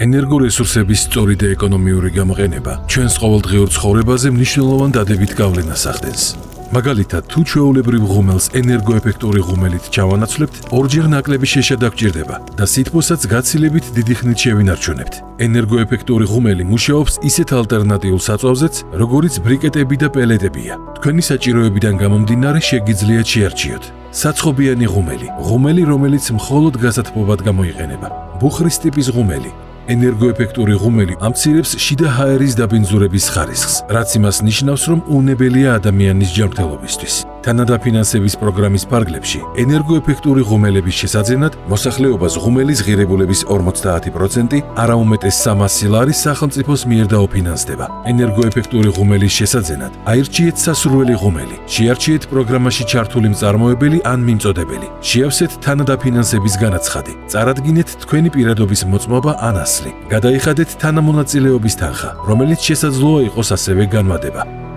ენერგორესურსების სწორი და ეკონომიური გამოყენება ჩვენს ყოველდღიურ ცხოვრებაზე მნიშვნელოვან დადებით გავლენას ახდენს. მაგალითად, თუ ჩვეულებრივ ღუმელს ენერგოეფექტური ღუმელით ჩავანაცვლებთ, ორჯერ ნაკლები შეშადა გჭირდება და სითბოსაც გაცილებით დიდი ხნით შევინარჩუნებთ. ენერგოეფექტური ღუმელი მუშაობს ისეთ ალტერნატიულ საწვავზეც, როგორიც ბრიკეტები და პელეტებია. თქვენი საჭიროებიდან გამომდინარე შეგიძლიათ შეარჩიოთ. საცხობიანი ღუმელი, ღუმელი, რომელიც მხოლოდ გასათბობად გამოიყენება. ბუხრის ტიპის ღუმელი. ენერგოეფექტური ღუმელი ამცირებს შიდა ჰაერის დაბინძურების ხარისხს, რაც იმას ნიშნავს, რომ უნებელია ადამიანის ჯანმრთელობისთვის. თანადაფინანსების პროგრამის ფარგლებში ენერგოეფექტური ღუმელების შესაძენად მოსახლეობას ღუმელის ღირებულების 50%, არა უმეტეს 300 ლარი სახელმწიფოს მიერ დაუფინანსდება. ენერგოეფექტური ღუმელის შესაძენად აირჩიეთ სასურველი ღუმელი, შეარჩიეთ პროგრამაში ჩართული მწარმოებელი ან მიმწოდებელი, შეავსეთ თანადაფინანსების განაცხადი, წარადგინეთ თქვენი პირადობის მოწმობა ან ასლი, გადაიხადეთ თანამონაწილეობის თანხა, რომელიც შესაძლოა იყოს ასევე განმადება.